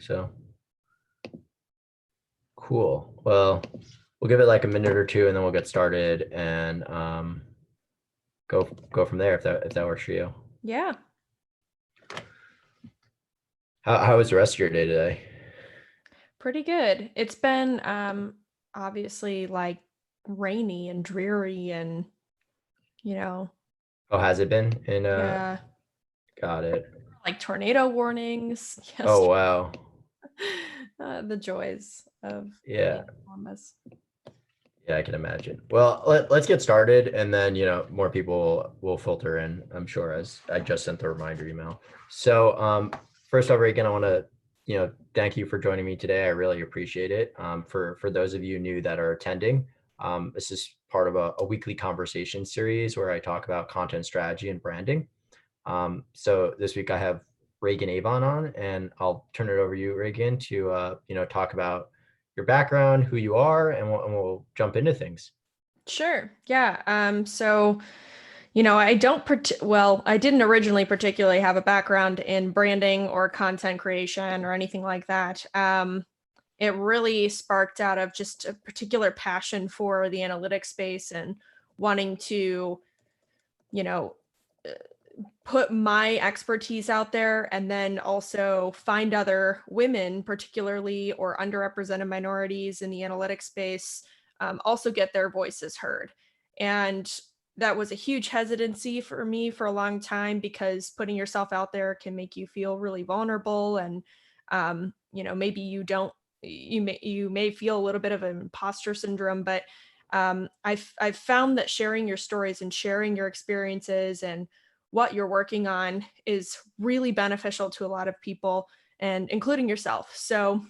So cool. Well, we'll give it like a minute or two and then we'll get started and go from there if that works for you. Yeah. How was the rest of your day today? Pretty good. It's been obviously like rainy and dreary and you know, Oh, has it been? yeah, Got it. like tornado warnings. Oh, Yes. wow. The joys of living Yeah. in Columbus. Yeah, I can imagine. Well, let's get started and then, more people will filter in, I'm sure, as I just sent the reminder email. So first off, Rehgan, I want to, thank you for joining me today. I really appreciate it. For those of you new that are attending, this is part of a weekly conversation series where I talk about content strategy and branding. So this week I have Rehgan Avon on, and I'll turn it over to you, Rehgan, to, talk about your background, who you are, and we'll jump into things. Sure. Yeah. So, I didn't originally particularly have a background in branding or content creation or anything like that. It really sparked out of just a particular passion for the analytics space and wanting to, you know, uh, put my expertise out there and then also find other women, particularly or underrepresented minorities in the analytics space, also get their voices heard. And that was a huge hesitancy for me for a long time because putting yourself out there can make you feel really vulnerable and maybe you may feel a little bit of an imposter syndrome, but I've found that sharing your stories and sharing your experiences and what you're working on is really beneficial to a lot of people, and including yourself. So,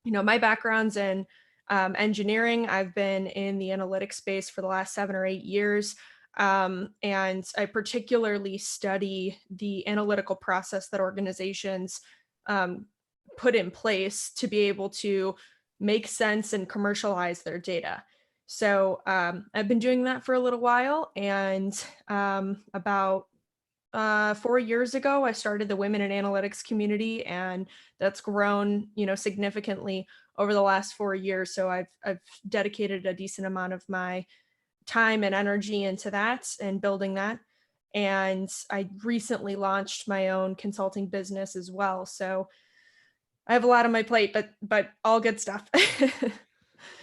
my background's in engineering. I've been in the analytics space for the last 7 or 8 years. And I particularly study the analytical process that organizations um, put in place to be able to make sense and commercialize their data. So I've been doing that for a little while, and about 4 years ago, I started the Women in Analytics community, and that's grown, significantly over the last 4 years. So I've dedicated a decent amount of my time and energy into that and building that. And I recently launched my own consulting business as well. So I have a lot on my plate, but all good stuff.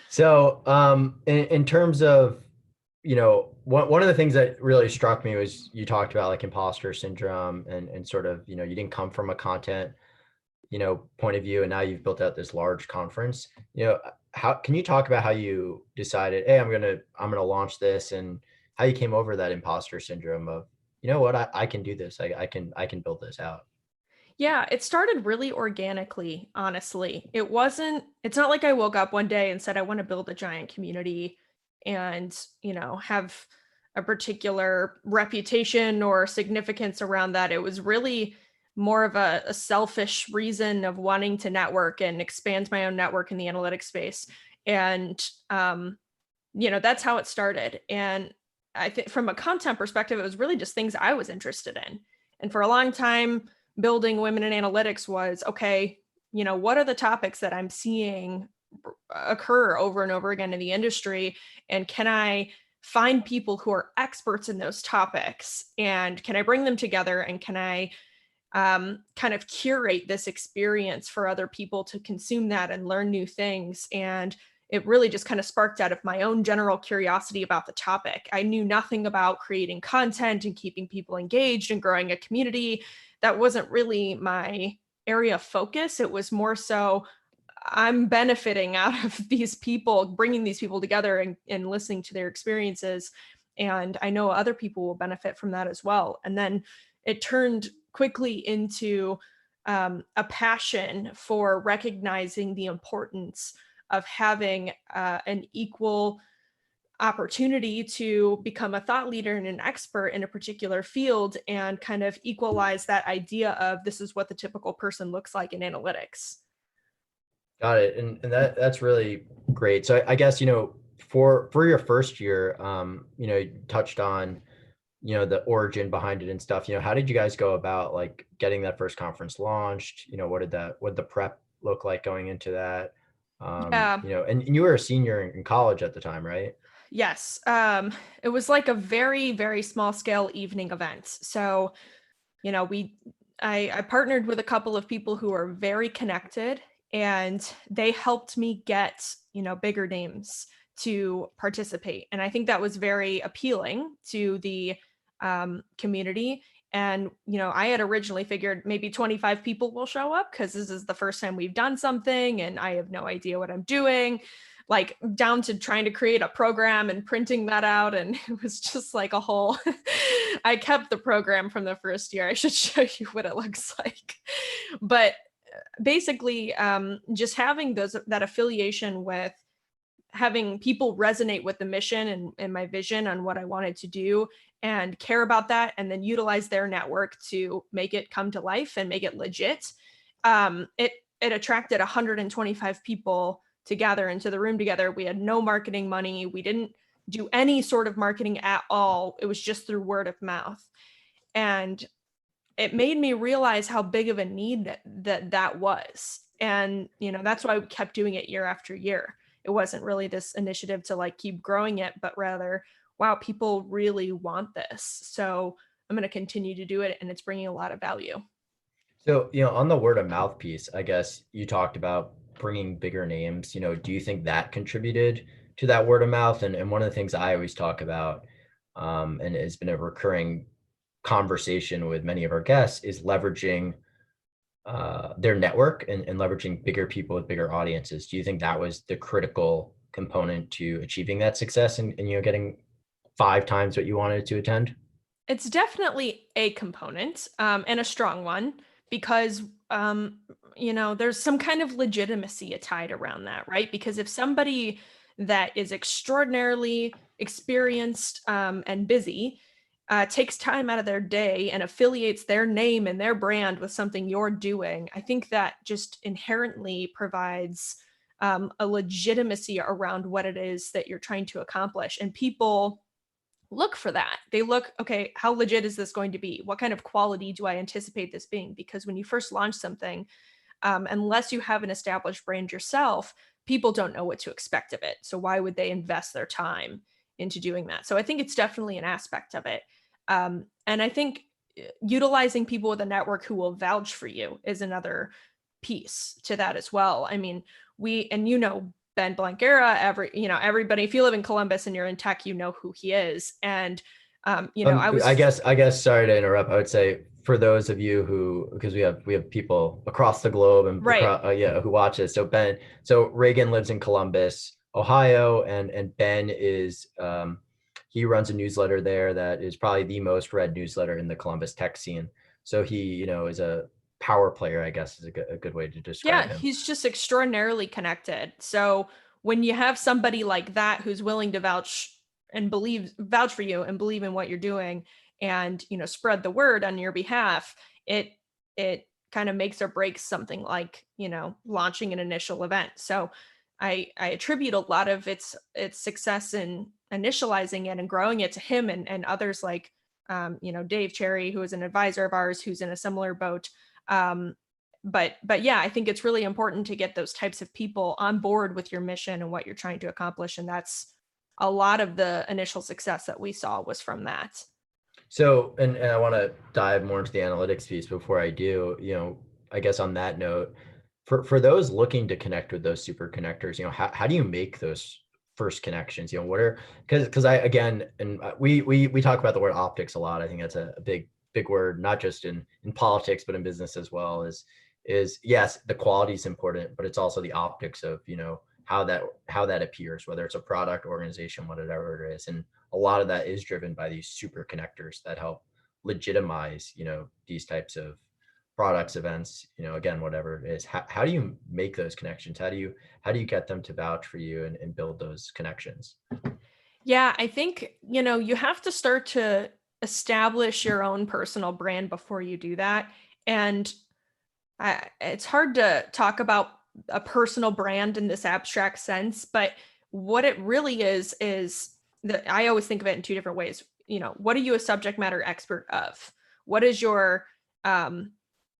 So in terms of, one of the things that really struck me was you talked about like imposter syndrome and sort of, you didn't come from a content, point of view, and now you've built out this large conference. How can you talk about how you decided, hey, I'm gonna launch this, and how you came over that imposter syndrome of, you know what, I can do this. I can build this out. Yeah, it started really organically, honestly. It's not like I woke up one day and said, I want to build a giant community and, have a particular reputation or significance around that. It was really more of a selfish reason of wanting to network and expand my own network in the analytics space. And, that's how it started. And I think from a content perspective, it was really just things I was interested in. And for a long time, building women in analytics was okay, what are the topics that I'm seeing occur over and over again in the industry? And can I find people who are experts in those topics? And can I bring them together? And can I kind of curate this experience for other people to consume that and learn new things? And it really just kind of sparked out of my own general curiosity about the topic. I knew nothing about creating content and keeping people engaged and growing a community. That wasn't really my area of focus. It was more so I'm benefiting out of these people, bringing these people together and listening to their experiences. And I know other people will benefit from that as well. And then it turned quickly into a passion for recognizing the importance of having an equal opportunity to become a thought leader and an expert in a particular field and kind of equalize that idea of this is what the typical person looks like in analytics. Got it. And that's really great. So I guess, for your first year, you touched on, the origin behind it and stuff. How did you guys go about like getting that first conference launched? What the prep look like going into that? Yeah. And you were a senior in college at the time, right? Yes. It was like a very, very small scale evening event. So, you know, I partnered with a couple of people who are very connected, and they helped me get, bigger names to participate. And I think that was very appealing to the community. And, I had originally figured maybe 25 people will show up because this is the first time we've done something and I have no idea what I'm doing, like down to trying to create a program and printing that out. And it was just like a whole, I kept the program from the first year. I should show you what it looks like. But basically, just having that affiliation with having people resonate with the mission and my vision on what I wanted to do and care about that, and then utilize their network to make it come to life and make it legit. It attracted 125 people to gather into the room together. We had no marketing money. We didn't do any sort of marketing at all. It was just through word of mouth. And it made me realize how big of a need that was. And, that's why we kept doing it year after year. It wasn't really this initiative to like keep growing it, but rather, wow, people really want this. So I'm going to continue to do it. And it's bringing a lot of value. So, on the word of mouth piece, I guess you talked about bringing bigger names. Do you think that contributed to that word of mouth? And one of the things I always talk about, and it's been a recurring conversation with many of our guests, is leveraging their network and leveraging bigger people with bigger audiences. Do you think that was the critical component to achieving that success and getting 5 times what you wanted to attend? It's definitely a component, and a strong one, because there's some kind of legitimacy tied around that, right? Because if somebody that is extraordinarily experienced and busy takes time out of their day and affiliates their name and their brand with something you're doing, I think that just inherently provides a legitimacy around what it is that you're trying to accomplish, and people look for that. They look, okay, how legit is this going to be? What kind of quality do I anticipate this being? Because when you first launch something, unless you have an established brand yourself, people don't know what to expect of it. So why would they invest their time into doing that? So I think it's definitely an aspect of it. And I think utilizing people with a network who will vouch for you is another piece to that as well. I mean, Ben Blankera, everybody, if you live in Columbus and you're in tech, you know who he is. And, I I was, guess, sorry to interrupt. I would say for those of you because we have people across the globe and right. who watch this. So Reagan lives in Columbus, Ohio, and Ben is he runs a newsletter there that is probably the most read newsletter in the Columbus tech scene. So he, is a power player, I guess is a good way to describe Yeah, him. he's just extraordinarily connected. So when you have somebody like that who's willing to vouch for you and believe in what you're doing and, spread the word on your behalf, it kind of makes or breaks something like, launching an initial event. So I attribute a lot of its success in initializing it and growing it to him and others like Dave Cherry, who is an advisor of ours who's in a similar boat. But yeah, I think it's really important to get those types of people on board with your mission and what you're trying to accomplish. And that's a lot of the initial success that we saw was from that. So, and I want to dive more into the analytics piece before I do, I guess on that note, for those looking to connect with those super connectors, how do you make those first connections? What are, because I, again, and we talk about the word optics a lot. I think that's a big word, not just in politics, but in business as well, is yes, the quality is important, but it's also the optics of, how that appears, whether it's a product, organization, whatever it is. And a lot of that is driven by these super connectors that help legitimize, these types of products, events, again, whatever it is. How do you make those connections? How do you get them to vouch for you and build those connections? Yeah, I think, you have to start to establish your own personal brand before you do that. And it's hard to talk about a personal brand in this abstract sense, but what it really is that I always think of it in two different ways. What are you a subject matter expert of? What is your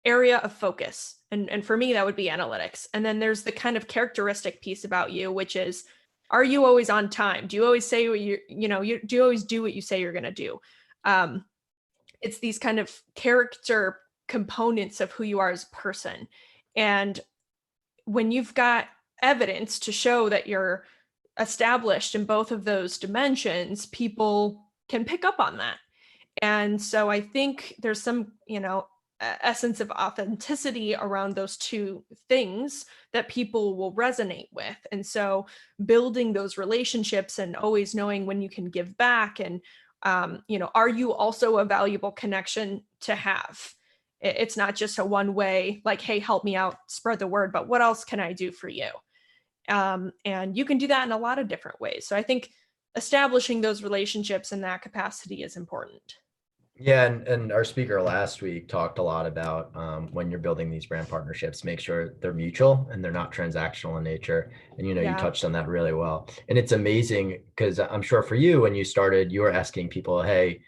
area of focus. And for me, that would be analytics. And then there's the kind of characteristic piece about you, which is, are you always on time? Do you always say what do you always do what you say you're going to do? Um, it's these kind of character components of who you are as a person. And when you've got evidence to show that you're established in both of those dimensions, people can pick up on that. And so I think there's some, essence of authenticity around those two things that people will resonate with. And so building those relationships and always knowing when you can give back and, are you also a valuable connection to have? It's not just a one way, like, hey, help me out, spread the word, but what else can I do for you? And you can do that in a lot of different ways. So I think establishing those relationships in that capacity is important. Yeah, and our speaker last week talked a lot about when you're building these brand partnerships, make sure they're mutual and they're not transactional in nature. And you Yeah. touched on that really well. And it's amazing because I'm sure for you, when you started, you were asking people, hey,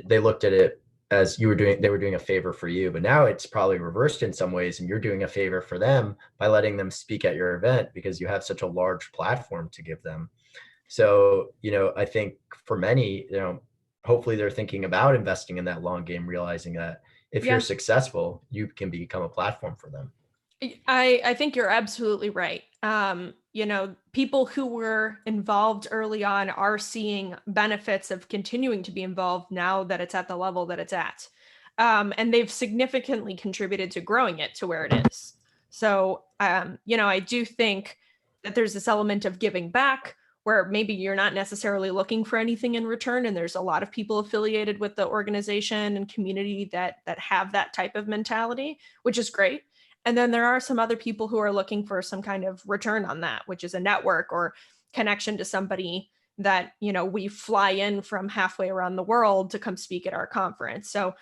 they looked at it as they were doing a favor for you, but now it's probably reversed in some ways, and you're doing a favor for them by letting them speak at your event because you have such a large platform to give them. So, I think for many, hopefully they're thinking about investing in that long game, realizing that if you're Yeah. successful, you can become a platform for them. I think you're absolutely right. People who were involved early on are seeing benefits of continuing to be involved now that it's at the level that it's at. And they've significantly contributed to growing it to where it is. So, I do think that there's this element of giving back where maybe you're not necessarily looking for anything in return. And there's a lot of people affiliated with the organization and community that have that type of mentality, which is great. And then there are some other people who are looking for some kind of return on that, which is a network or connection to somebody that, we fly in from halfway around the world to come speak at our conference. So,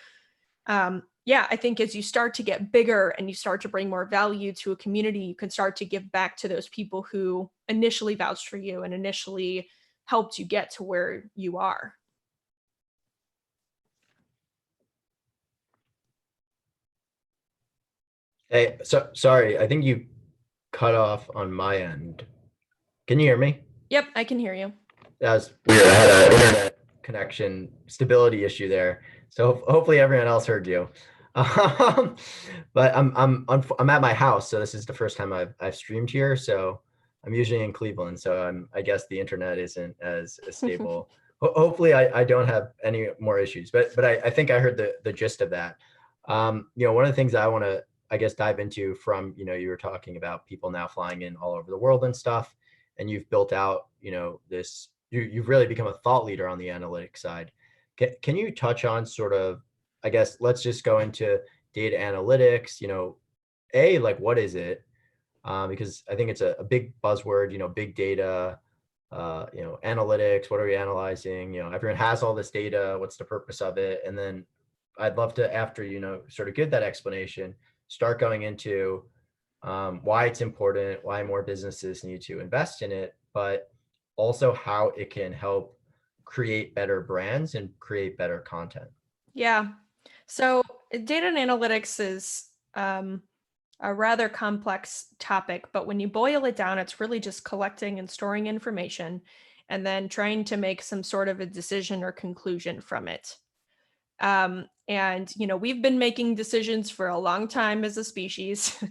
yeah, I think as you start to get bigger and you start to bring more value to a community, you can start to give back to those people who initially vouched for you and initially helped you get to where you are. Hey, so sorry, I think you cut off on my end. Can you hear me? Yep, I can hear you. That was weird. I had an internet connection stability issue there. So hopefully everyone else heard you. But I'm at my house, so this is the first time I've streamed here. So I'm usually in Cleveland, so I guess the internet isn't as stable. Hopefully I don't have any more issues, but I think I heard the gist of that. One of the things I want to, I guess, dive into from, you were talking about people now flying in all over the world and stuff, and you've built out, this, you've really become a thought leader on the analytics side. Can you touch on sort of, I guess, let's just go into data analytics, like, what is it? Because I think it's a big buzzword, big data, analytics, what are we analyzing? Everyone has all this data, what's the purpose of it? And then I'd love to, after, sort of give that explanation, start going into why it's important, why more businesses need to invest in it, but also how it can help create better brands and create better content. Yeah. So data and analytics is a rather complex topic, but when you boil it down, it's really just collecting and storing information and then trying to make some sort of a decision or conclusion from it. And, we've been making decisions for a long time as a species.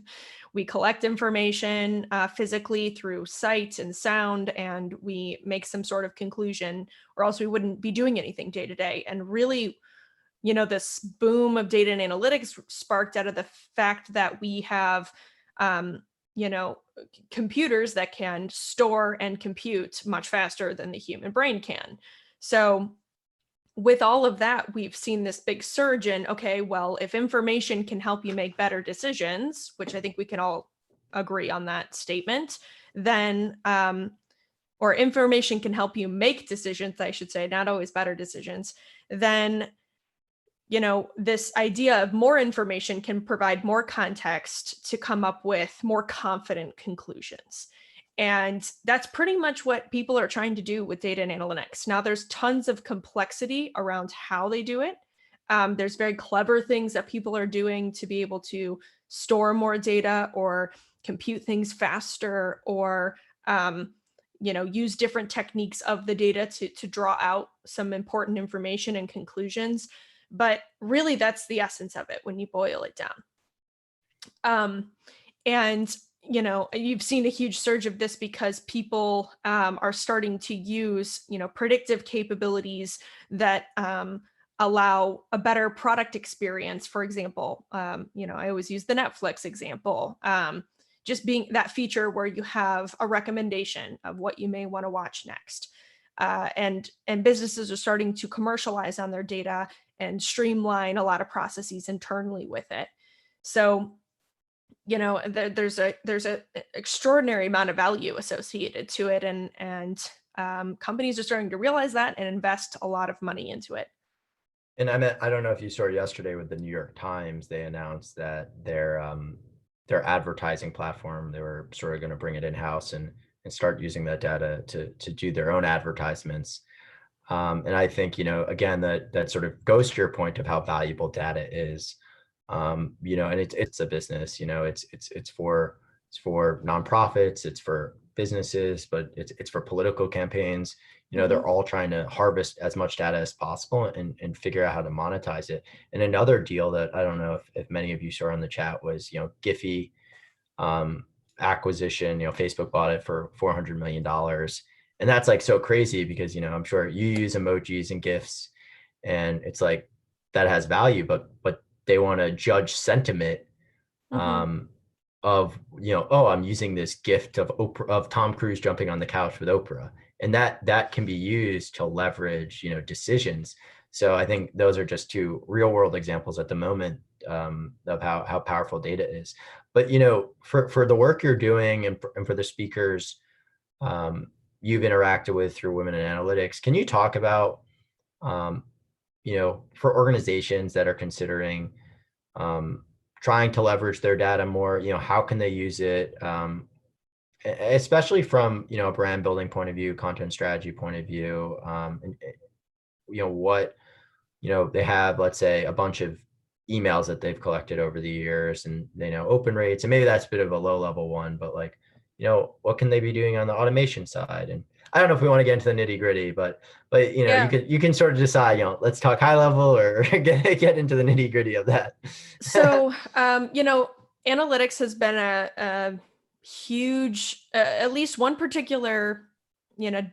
We collect information physically through sight and sound, and we make some sort of conclusion, or else we wouldn't be doing anything day to day. And really, this boom of data and analytics sparked out of the fact that we have, you know, computers that can store and compute much faster than the human brain can. So with all of that, we've seen this big surge in, okay, well, if information can help you make better decisions, which I think we can all agree on that statement, then, or information can help you make decisions, I should say, not always better decisions, then, this idea of more information can provide more context to come up with more confident conclusions. And that's pretty much what people are trying to do with data and analytics. Now, there's tons of complexity around how they do it. There's very clever things that people are doing to be able to store more data or compute things faster, or use different techniques of the data to draw out some important information and conclusions. But really, that's the essence of it when you boil it down. And you've seen a huge surge of this because people are starting to use predictive capabilities that allow a better product experience. For example, I always use the Netflix example. Just being that feature where you have a recommendation of what you may want to watch next. And businesses are starting to commercialize on their data and streamline a lot of processes internally with it. So, there's a extraordinary amount of value associated to it, and companies are starting to realize that and invest a lot of money into it. And I don't know if you saw yesterday with the New York Times, they announced that their advertising platform, they were sort of going to bring it in-house and start using that data to do their own advertisements. And I think, again, that sort of goes to your point of how valuable data is. And it's a business, it's for nonprofits, it's for businesses, but it's for political campaigns. They're all trying to harvest as much data as possible and figure out how to monetize it. And another deal that I don't know if many of you saw in the chat was, Giphy acquisition. Facebook bought it for $400 million. And that's like so crazy because, I'm sure you use emojis and GIFs, and it's like that has value, but they want to judge sentiment of, oh, I'm using this gift of Tom Cruise jumping on the couch with Oprah. And that can be used to leverage, decisions. So I think those are just two real world examples at the moment of how powerful data is. But, for the work you're doing and for the speakers you've interacted with through Women in Analytics, can you talk about, for organizations that are considering trying to leverage their data more, how can they use it? Especially from, a brand building point of view, content strategy point of view, and what, they have, let's say, a bunch of emails that they've collected over the years, and they know open rates, and maybe that's a bit of a low level one, but like, what can they be doing on the automation side? And I don't know if we want to get into the nitty gritty, but Yeah. you can sort of decide, let's talk high level or get into the nitty gritty of that. So, analytics has been a huge, at least one particular,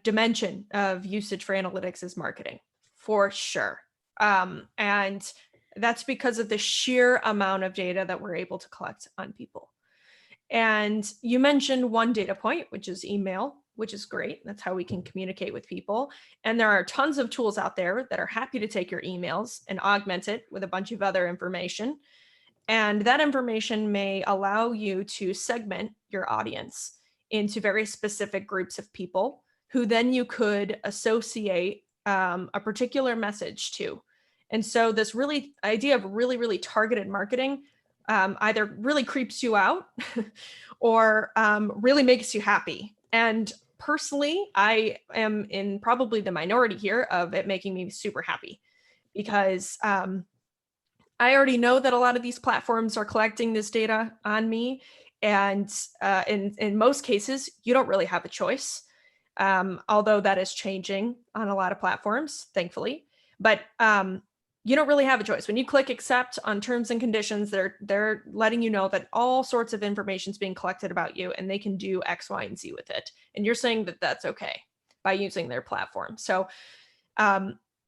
dimension of usage for analytics is marketing, for sure. And that's because of the sheer amount of data that we're able to collect on people. And you mentioned one data point, which is email, which is great. That's how we can communicate with people. And there are tons of tools out there that are happy to take your emails and augment it with a bunch of other information. And that information may allow you to segment your audience into very specific groups of people who then you could associate a particular message to. And so this really idea of really, really targeted marketing either really creeps you out or really makes you happy. And personally, I am in probably the minority here of it making me super happy because I already know that a lot of these platforms are collecting this data on me. And in most cases, you don't really have a choice, although that is changing on a lot of platforms, thankfully. But you don't really have a choice. When you click accept on terms and conditions, they're letting you know that all sorts of information is being collected about you and they can do X, Y, and Z with it. And you're saying that that's okay by using their platform. So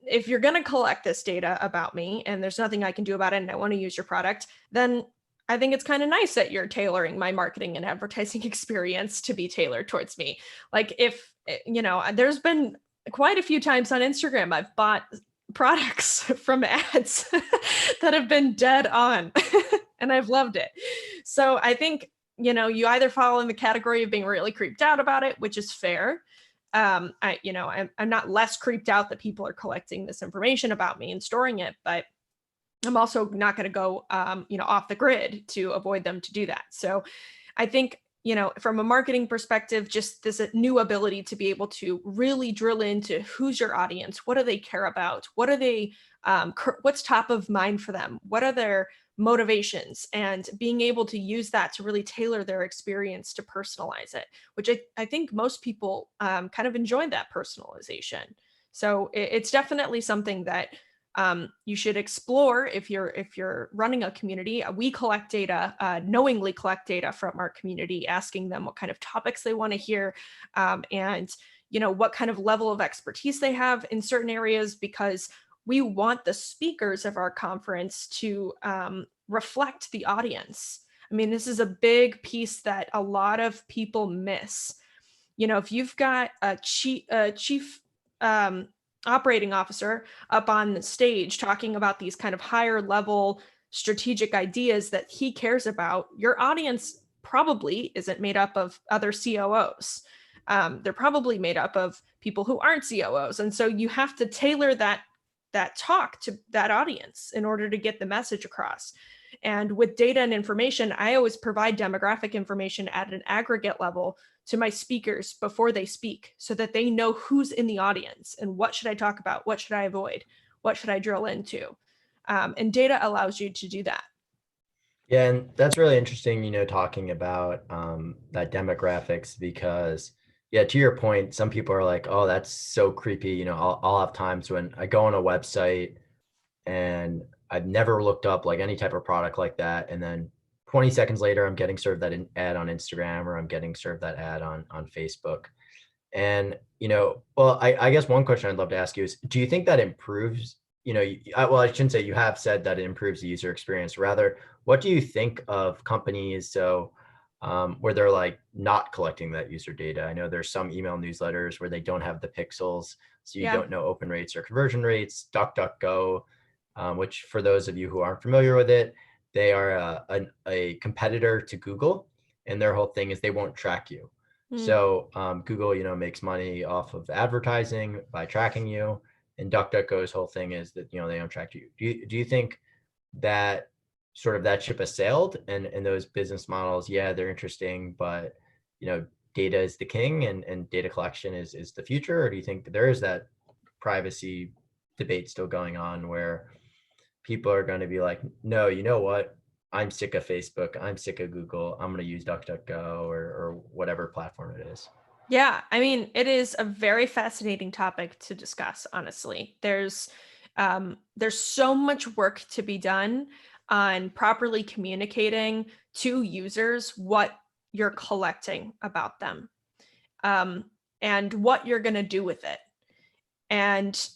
if you're going to collect this data about me and there's nothing I can do about it and I want to use your product, then I think it's kind of nice that you're tailoring my marketing and advertising experience to be tailored towards me. Like if, there's been quite a few times on Instagram, I've bought products from ads that have been dead on and I've loved it. So I think, you either fall in the category of being really creeped out about it, which is fair. I'm not less creeped out that people are collecting this information about me and storing it, but I'm also not going to go, off the grid to avoid them to do that. So I think from a marketing perspective, just this new ability to be able to really drill into who's your audience, what do they care about, what are they, what's top of mind for them, what are their motivations, and being able to use that to really tailor their experience to personalize it, which I think most people kind of enjoy that personalization. So it's definitely something that you should explore if you're running a community. We collect data, knowingly collect data from our community, asking them what kind of topics they want to hear, and what kind of level of expertise they have in certain areas, because we want the speakers of our conference to reflect the audience. I mean, this is a big piece that a lot of people miss. If you've got a chief operating officer up on the stage talking about these kind of higher level strategic ideas that he cares about, your audience probably isn't made up of other COOs. They're probably made up of people who aren't COOs. And so you have to tailor that talk to that audience in order to get the message across. And with data and information, I always provide demographic information at an aggregate level to my speakers before they speak, so that they know who's in the audience and what should I talk about, what should I avoid, what should I drill into. And data allows you to do that. Yeah, and that's really interesting, talking about that demographics, because yeah, to your point, some people are like, oh, that's so creepy. I'll have times when I go on a website and I've never looked up like any type of product like that, and then 20 seconds later, I'm getting served that ad on Instagram, or I'm getting served that ad on Facebook. And, well, I guess one question I'd love to ask you is, do you think that improves, well, I shouldn't say you have said that it improves the user experience. Rather, what do you think of companies where they're like not collecting that user data? I know there's some email newsletters where they don't have the pixels, so you don't know open rates or conversion rates. DuckDuckGo, which for those of you who aren't familiar with it, they are a competitor to Google, and their whole thing is they won't track you. So Google, makes money off of advertising by tracking you, and DuckDuckGo's whole thing is that they don't track you. Do you think that sort of that ship has sailed, and those business models, yeah, they're interesting, but data is the king, and data collection is the future? Or do you think that there is that privacy debate still going on, where people are going to be like, no, you know what? I'm sick of Facebook. I'm sick of Google. I'm going to use DuckDuckGo or whatever platform it is. Yeah, I mean, it is a very fascinating topic to discuss, honestly. There's so much work to be done on properly communicating to users what you're collecting about them, and what you're going to do with it. And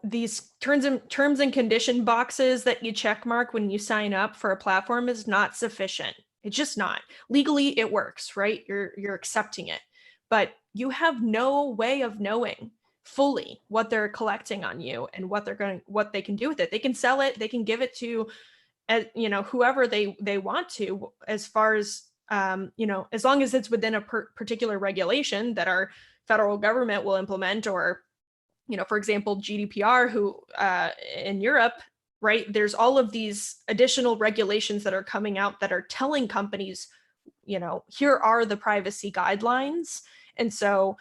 these terms and condition boxes that you check mark when you sign up for a platform is not sufficient. It's just not. Legally, it works, right? You're accepting it, but you have no way of knowing fully what they're collecting on you and what they can do with it. They can sell it, they can give it to whoever they want to, as far as as long as it's within a particular regulation that our federal government will implement, or for example, GDPR, who in Europe, right, there's all of these additional regulations that are coming out that are telling companies, here are the privacy guidelines. And so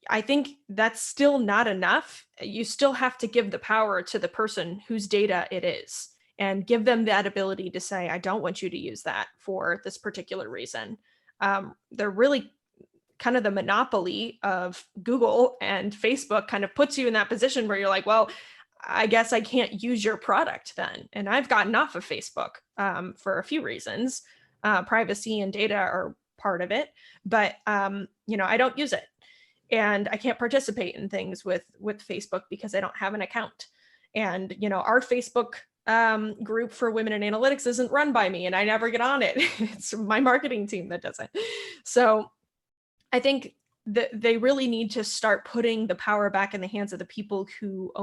I think that's still not enough. You still have to give the power to the person whose data it is, and give them that ability to say, I don't want you to use that for this particular reason. They're really kind of the monopoly of Google and Facebook kind of puts you in that position where you're like, well, I guess I can't use your product then. And I've gotten off of Facebook for a few reasons. Privacy and data are part of it, but I don't use it, and I can't participate in things with Facebook because I don't have an account. And our Facebook group for women in analytics isn't run by me, and I never get on it. It's my marketing team that does it. So I think that they really need to start putting the power back in the hands of the people who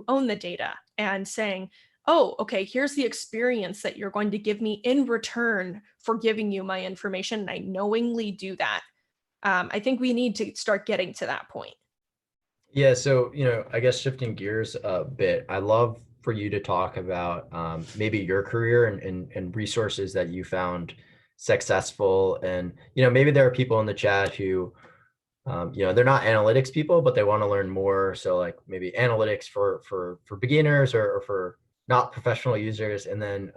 own the data, and saying, oh, okay, here's the experience that you're going to give me in return for giving you my information, and I knowingly do that. I think we need to start getting to that point. Yeah, so I guess shifting gears a bit, I love for you to talk about maybe your career and resources that you found successful. And, maybe there are people in the chat who, they're not analytics people, but they want to learn more. So like maybe analytics for beginners or for not professional users. And then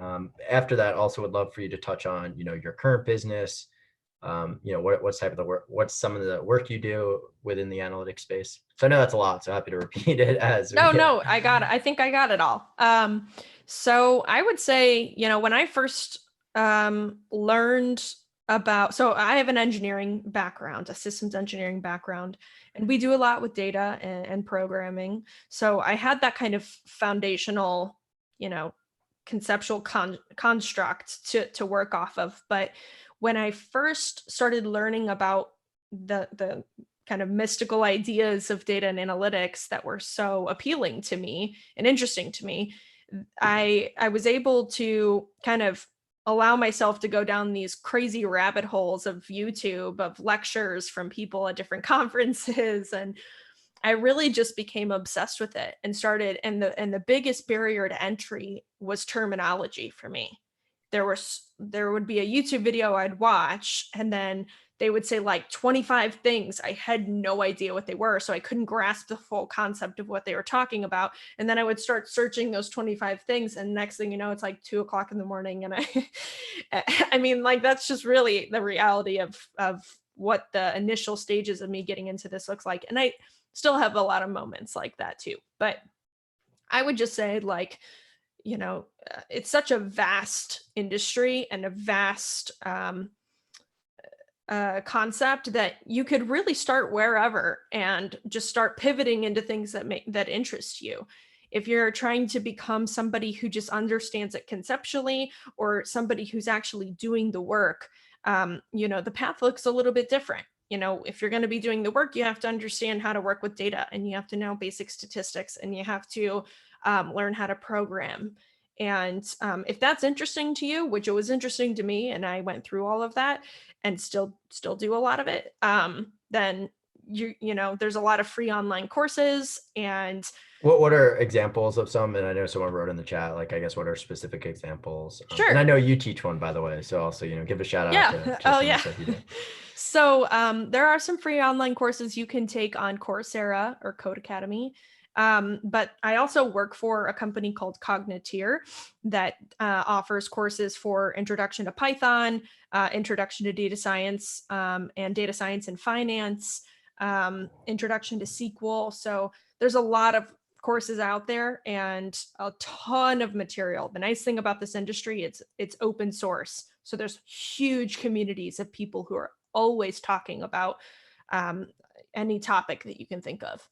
after that, also would love for you to touch on, your current business, what's type of the work, what's some of the work you do within the analytics space. So I know that's a lot, so happy to repeat it as No, I got it. I think I got it all. So I would say, when I first learned about, so I have an engineering background, a systems engineering background, and we do a lot with data and programming. So I had that kind of foundational, conceptual construct to work off of. But when I first started learning about the kind of mystical ideas of data and analytics that were so appealing to me and interesting to me, I was able to kind of allow myself to go down these crazy rabbit holes of YouTube, of lectures from people at different conferences, and I really just became obsessed with it and started. And the biggest barrier to entry was terminology for me. There would be a YouTube video I'd watch, and then they would say like 25 things. I had no idea what they were, so I couldn't grasp the full concept of what they were talking about. And then I would start searching those 25 things, and next thing you know, it's like 2 o'clock in the morning. And I mean, like, that's just really the reality of what the initial stages of me getting into this looks like. And I still have a lot of moments like that too. But I would just say, like, it's such a vast industry and a vast concept that you could really start wherever and just start pivoting into things that interest you. If you're trying to become somebody who just understands it conceptually, or somebody who's actually doing the work, the path looks a little bit different. If you're going to be doing the work, you have to understand how to work with data, and you have to know basic statistics, and you have to learn how to program. And if that's interesting to you, which it was interesting to me, and I went through all of that and still do a lot of it, then there's a lot of free online courses. And what are examples of some? And I know someone wrote in the chat, like, I guess, what are specific examples? Sure. And I know you teach one, by the way, so also, give a shout out to oh yeah. So there are some free online courses you can take on Coursera or Code Academy. But I also work for a company called Cognitier that offers courses for introduction to Python, introduction to data science, and data science and finance, introduction to SQL. So there's a lot of courses out there and a ton of material. The nice thing about this industry, it's open source. So there's huge communities of people who are always talking about any topic that you can think of.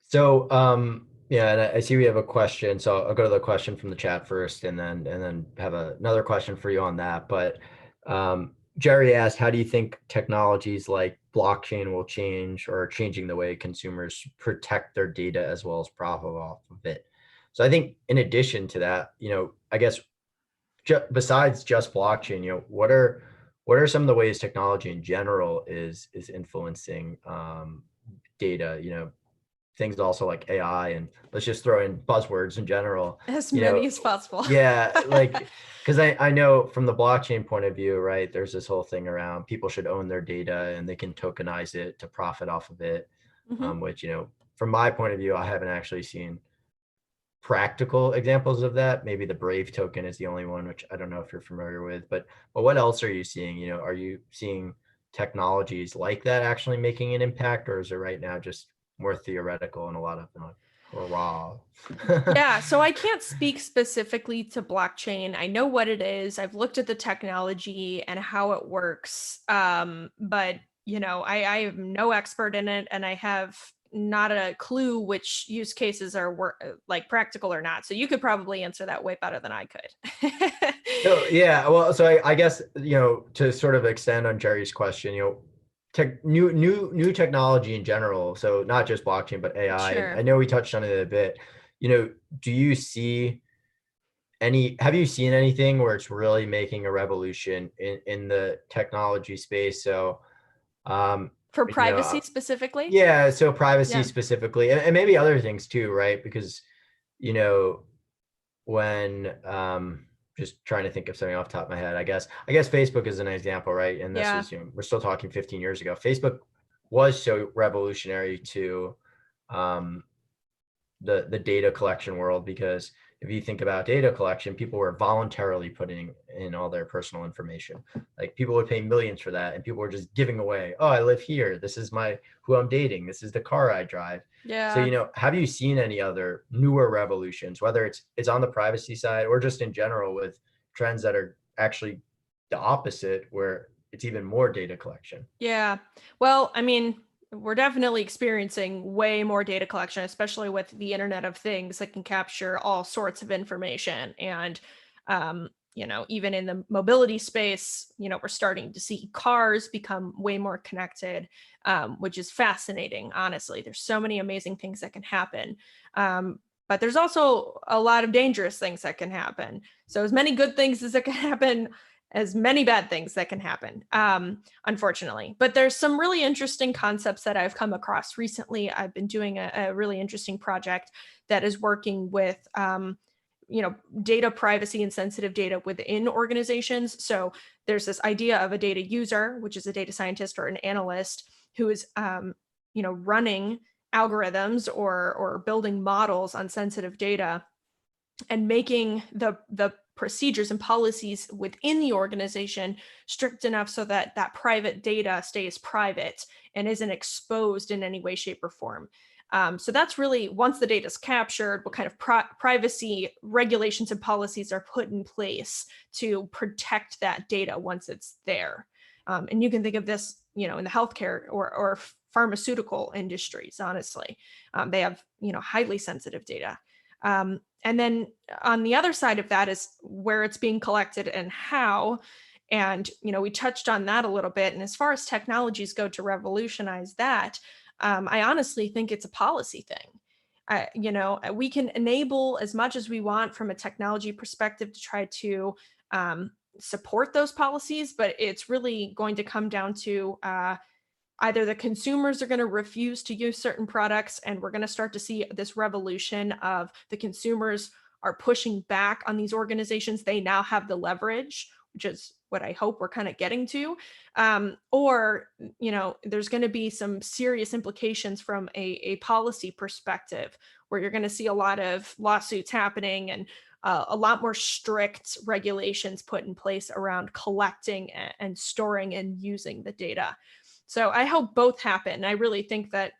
So, yeah, and I see we have a question. So I'll go to the question from the chat first, and then have another question for you on that. But Jerry asked, how do you think technologies like blockchain will change or are changing the way consumers protect their data as well as profit off of it? So I think in addition to that, I guess besides just blockchain, what are some of the ways technology in general is influencing data? Things also like AI, and let's just throw in buzzwords in general. As many as possible. Yeah, like, because I know from the blockchain point of view, right, there's this whole thing around people should own their data and they can tokenize it to profit off of it, which, from my point of view, I haven't actually seen practical examples of that. Maybe the Brave token is the only one, which I don't know if you're familiar with, but what else are you seeing? Are you seeing technologies like that actually making an impact, or is it right now just more theoretical and a lot of hurrah? Yeah, so I can't speak specifically to blockchain. I know what it is. I've looked at the technology and how it works. But I am no expert in it, and I have not a clue which use cases are like practical or not. So you could probably answer that way better than I could. So yeah, well, so I guess to sort of extend on Jerry's question, new technology in general, so not just blockchain but AI. Sure. I know we touched on it a bit. Do you see have you seen anything where it's really making a revolution in the technology space? So for privacy specifically? Yeah, so privacy specifically, and maybe other things too, right? Because when just trying to think of something off the top of my head. I guess Facebook is an example, right? And this Yeah. was, we're still talking 15 years ago. Facebook was so revolutionary to um, the data collection world, because if you think about data collection, people were voluntarily putting in all their personal information. Like people would pay millions for that, and people were just giving away, oh, I live here, this is my who I'm dating, this is the car I drive. So, Yeah. have you seen any other newer revolutions, whether it's on the privacy side or just in general, with trends that are actually the opposite, where it's even more data collection? Yeah. Well, I mean, we're definitely experiencing way more data collection, especially with the Internet of Things that can capture all sorts of information. And, even in the mobility space, we're starting to see cars become way more connected, which is fascinating, honestly. There's so many amazing things that can happen. But there's also a lot of dangerous things that can happen. So, as many good things as that can happen, as many bad things that can happen. Unfortunately. But there's some really interesting concepts that I've come across recently. I've been doing a really interesting project that is working with, data privacy and sensitive data within organizations. So there's this idea of a data user, which is a data scientist or an analyst who is, running algorithms or building models on sensitive data and making the procedures and policies within the organization strict enough so that that private data stays private and isn't exposed in any way, shape, or form. So that's really, once the data is captured, what kind of privacy regulations and policies are put in place to protect that data once it's there. And you can think of this, in the healthcare or pharmaceutical industries. Honestly, they have highly sensitive data. And then on the other side of that is where it's being collected and how. And, we touched on that a little bit. And as far as technologies go to revolutionize that, I honestly think it's a policy thing. We can enable as much as we want from a technology perspective to try to support those policies, but it's really going to come down to either the consumers are going to refuse to use certain products, and we're going to start to see this revolution of the consumers are pushing back on these organizations. They now have the leverage, which is what I hope we're kind of getting to. Or, there's going to be some serious implications from a policy perspective, where you're going to see a lot of lawsuits happening and a lot more strict regulations put in place around collecting and storing and using the data. So I hope both happen. I really think that,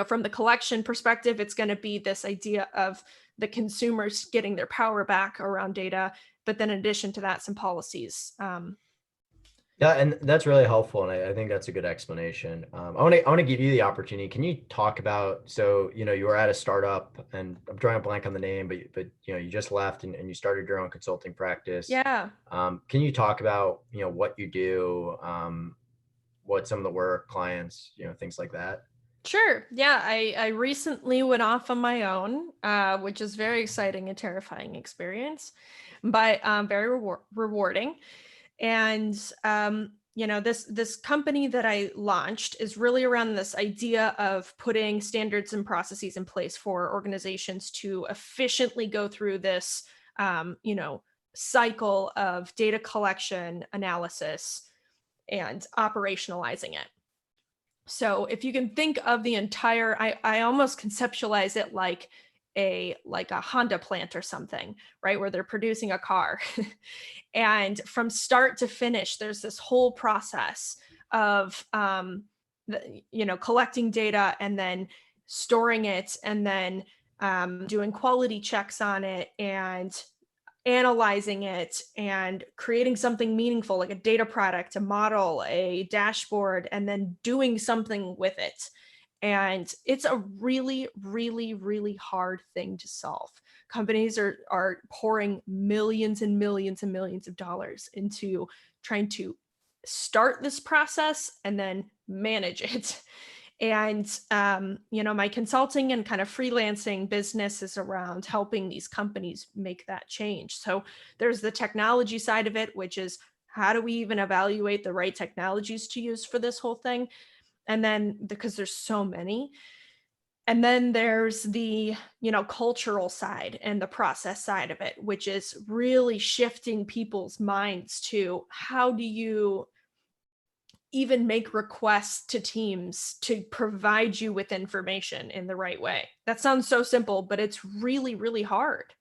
from the collection perspective, it's going to be this idea of the consumers getting their power back around data. But then in addition to that, some policies. Yeah, and that's really helpful, and I think that's a good explanation. I want to give you the opportunity. Can you talk about, so you were at a startup, and I'm drawing a blank on the name, but you just left and you started your own consulting practice. Yeah, Can you talk about what you do, what some of the work, clients, things like that? sure. Yeah, I recently went off on my own, which is very exciting and terrifying experience, but very rewarding. And this company that I launched is really around this idea of putting standards and processes in place for organizations to efficiently go through this cycle of data collection, analysis, and operationalizing it. So if you can think of the entire, I almost conceptualize it like a Honda plant or something, right? Where they're producing a car. And from start to finish, there's this whole process of collecting data and then storing it and then doing quality checks on it and analyzing it and creating something meaningful like a data product, a model, a dashboard, and then doing something with it. And it's a really, really, really hard thing to solve. Companies are pouring millions and millions and millions of dollars into trying to start this process and then manage it. And my consulting and kind of freelancing business is around helping these companies make that change. So there's the technology side of it, which is how do we even evaluate the right technologies to use for this whole thing? And then because there's so many, And then there's the, cultural side and the process side of it, which is really shifting people's minds to how do you even make requests to teams to provide you with information in the right way. That sounds so simple, but it's really, really hard.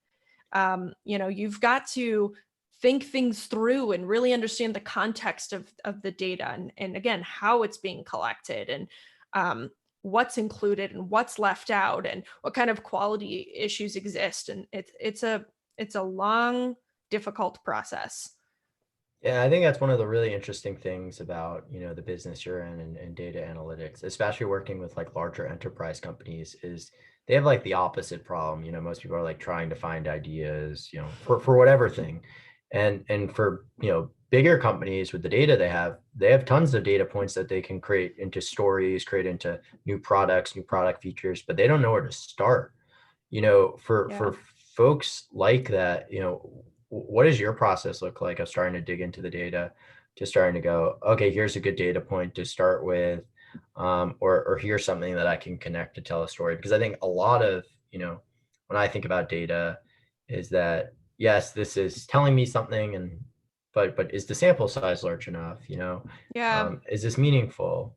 You've got to think things through and really understand the context of the data and again, how it's being collected and um, what's included and what's left out and what kind of quality issues exist. And it's a long, difficult process. Yeah, I think that's one of the really interesting things about, the business you're in and data analytics, especially working with like larger enterprise companies, is they have like the opposite problem. Most people are like trying to find ideas, for whatever thing. And for, bigger companies with the data they have tons of data points that they can create into stories, create into new products, new product features, but they don't know where to start. For Yeah. folks like that, what does your process look like of starting to dig into the data, to starting to go, okay, here's a good data point to start with, or here's something that I can connect to tell a story? Because I think a lot of, when I think about data, is that yes, this is telling me something, but is the sample size large enough? Yeah. Is this meaningful?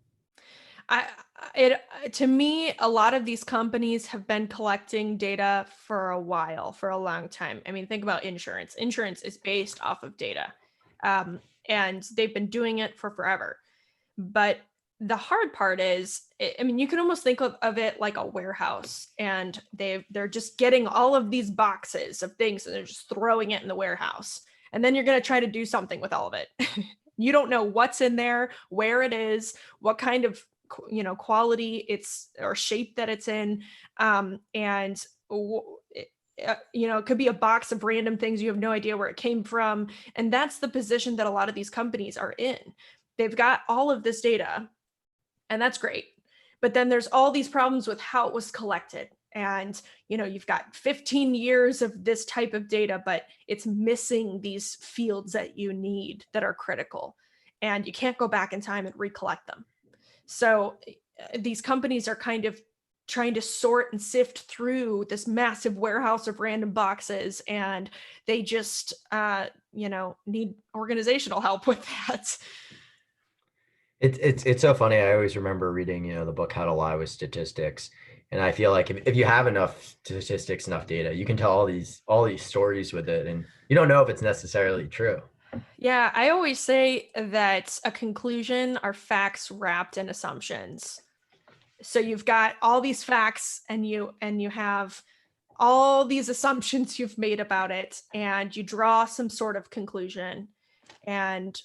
I it to me, a lot of these companies have been collecting data for a while, for a long time. I mean, think about insurance. Insurance is based off of data, um, and they've been doing it for forever. But the hard part is, I mean, you can almost think of it like a warehouse, and they're just getting all of these boxes of things, and they're just throwing it in the warehouse. And then you're going to try to do something with all of it. You don't know what's in there, where it is, what kind of quality it's or shape that it's in, and it could be a box of random things you have no idea where it came from, and that's the position that a lot of these companies are in. They've got all of this data, and that's great, but then there's all these problems with how it was collected. And you've got 15 years of this type of data, but it's missing these fields that you need that are critical, and you can't go back in time and recollect them. So these companies are kind of trying to sort and sift through this massive warehouse of random boxes, and they just need organizational help with that. It's so funny. I always remember reading, the book How to Lie with Statistics. And I feel like if you have enough statistics, enough data, you can tell all these stories with it. And you don't know if it's necessarily true. Yeah, I always say that a conclusion are facts wrapped in assumptions. So you've got all these facts, and you have all these assumptions you've made about it, and you draw some sort of conclusion, and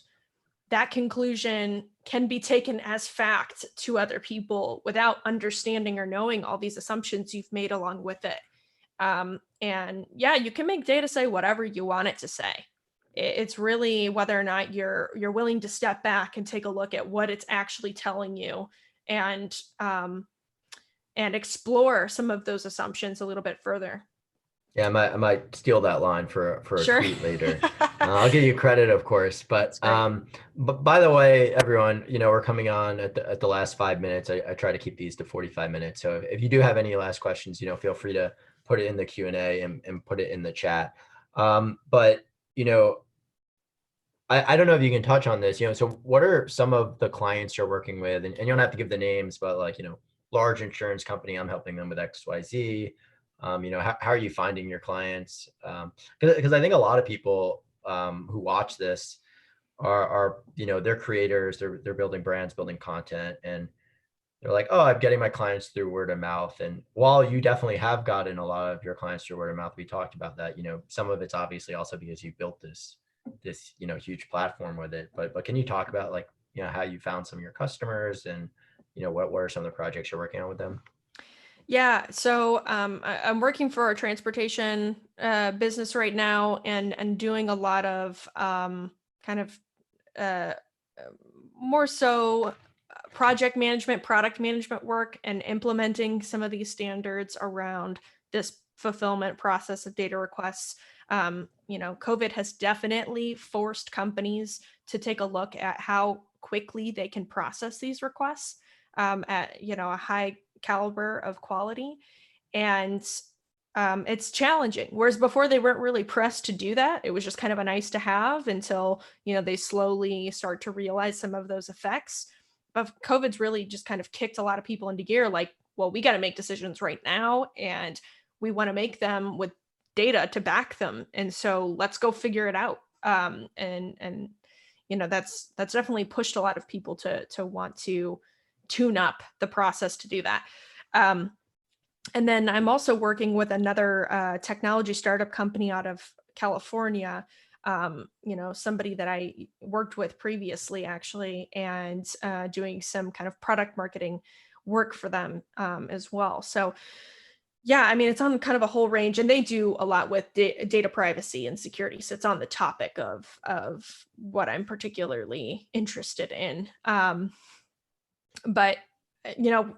that conclusion can be taken as fact to other people without understanding or knowing all these assumptions you've made along with it. And yeah, you can make data say whatever you want it to say. It's really whether or not you're willing to step back and take a look at what it's actually telling you, and and explore some of those assumptions a little bit further. Yeah, I might steal that line for a Sure. tweet later. I'll give you credit, of course. That's great. But by the way, everyone, we're coming on at the last 5 minutes. I try to keep these to 45 minutes. So if you do have any last questions, feel free to put it in the Q&A and put it in the chat. But I don't know if you can touch on this. So what are some of the clients you're working with? And you don't have to give the names, but like, large insurance company, I'm helping them with XYZ. How are you finding your clients? Because I think a lot of people who watch this are they're creators, they're building brands, building content, and they're like, oh, I'm getting my clients through word of mouth. And while you definitely have gotten a lot of your clients through word of mouth, we talked about that. Some of it's obviously also because you built this huge platform with it. But can you talk about like how you found some of your customers, and what are some of the projects you're working on with them? Yeah, so I'm working for a transportation business right now, and doing a lot of kind of uh, more so project management, product management work, and implementing some of these standards around this fulfillment process of data requests. COVID has definitely forced companies to take a look at how quickly they can process these requests at a high caliber of quality. And it's challenging. Whereas before they weren't really pressed to do that. It was just kind of a nice to have until, they slowly start to realize some of those effects. But COVID's really just kind of kicked a lot of people into gear, like, well, we got to make decisions right now, and we want to make them with data to back them. And so let's go figure it out. And that's definitely pushed a lot of people to want to tune up the process to do that. And then I'm also working with another technology startup company out of California, somebody that I worked with previously, actually, and doing some kind of product marketing work for them as well. So, yeah, I mean, it's on kind of a whole range, and they do a lot with data privacy and security. So it's on the topic of what I'm particularly interested in. But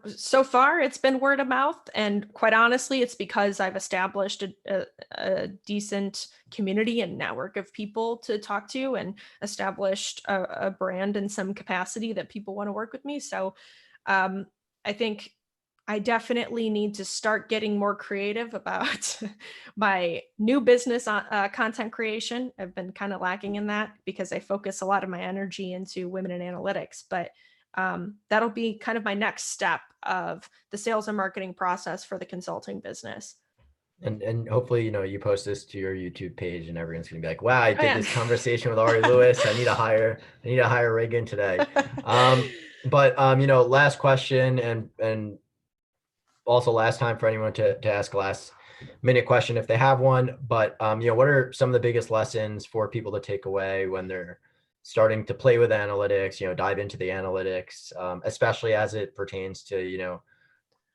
so far it's been word of mouth, and quite honestly, it's because I've established a decent community and network of people to talk to, and established a brand in some capacity that people want to work with me. So I think I definitely need to start getting more creative about my new business on content creation. I've been kind of lacking in that because I focus a lot of my energy into women in analytics, but that'll be kind of my next step of the sales and marketing process for the consulting business. And hopefully, you post this to your YouTube page and everyone's gonna be like, wow, I did Oh, this conversation with Ari Lewis. I need to hire Rehgan today. But last question, and also last time for anyone to ask a last minute question if they have one. But what are some of the biggest lessons for people to take away when they're starting to play with analytics, dive into the analytics, especially as it pertains to,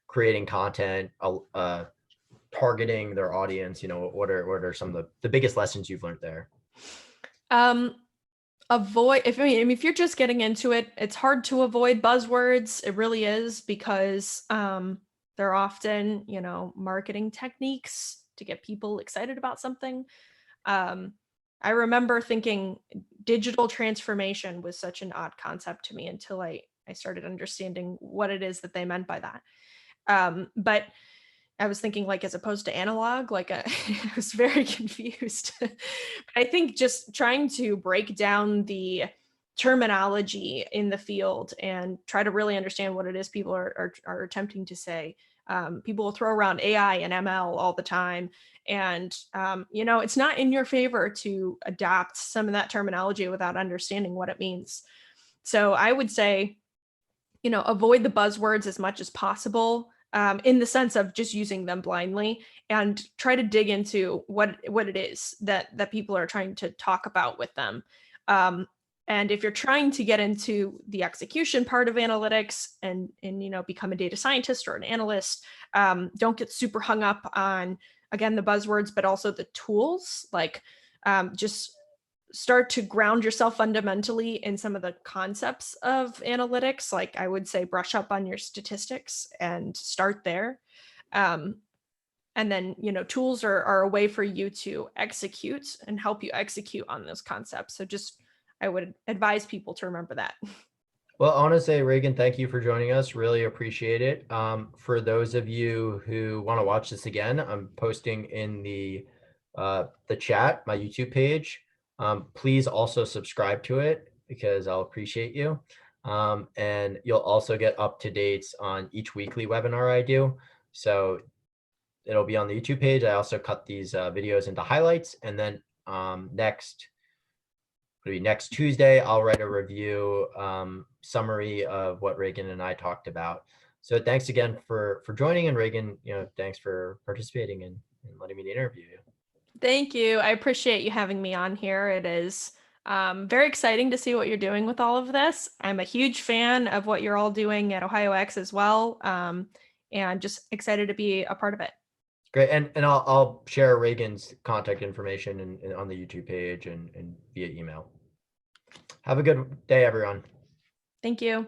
creating content, targeting their audience? What are some of the biggest lessons you've learned there? Avoid, if you're just getting into it, it's hard to avoid buzzwords. It really is, because they're often, marketing techniques to get people excited about something. I remember thinking digital transformation was such an odd concept to me until I started understanding what it is that they meant by that. But I was thinking, like, as opposed to analog, like I was very confused. But I think just trying to break down the terminology in the field and try to really understand what it is people are attempting to say. People will throw around AI and ML all the time. And, it's not in your favor to adapt some of that terminology without understanding what it means. So I would say, avoid the buzzwords as much as possible, in the sense of just using them blindly, and try to dig into what it is that people are trying to talk about with them. And if you're trying to get into the execution part of analytics and become a data scientist or an analyst, don't get super hung up on, again, the buzzwords, but also the tools. Like, just start to ground yourself fundamentally in some of the concepts of analytics. Like, I would say brush up on your statistics and start there. And then, tools are a way for you to execute and help you execute on those concepts. So I would advise people to remember that. Well, I want to say, Rehgan, thank you for joining us. Really appreciate it. For those of you who want to watch this again, I'm posting in the chat my YouTube page. Please also subscribe to it, because I'll appreciate you. And you'll also get up-to-dates on each weekly webinar I do. So it'll be on the YouTube page. I also cut these videos into highlights. And then next Tuesday, I'll write a review summary of what Rehgan and I talked about. So thanks again for joining, and Rehgan, thanks for participating and letting me interview you. Thank you. I appreciate you having me on here. It is very exciting to see what you're doing with all of this. I'm a huge fan of what you're all doing at OhioX as well, and just excited to be a part of it. Great. And I'll share Rehgan's contact information on the YouTube page and via email. Have a good day, everyone. Thank you.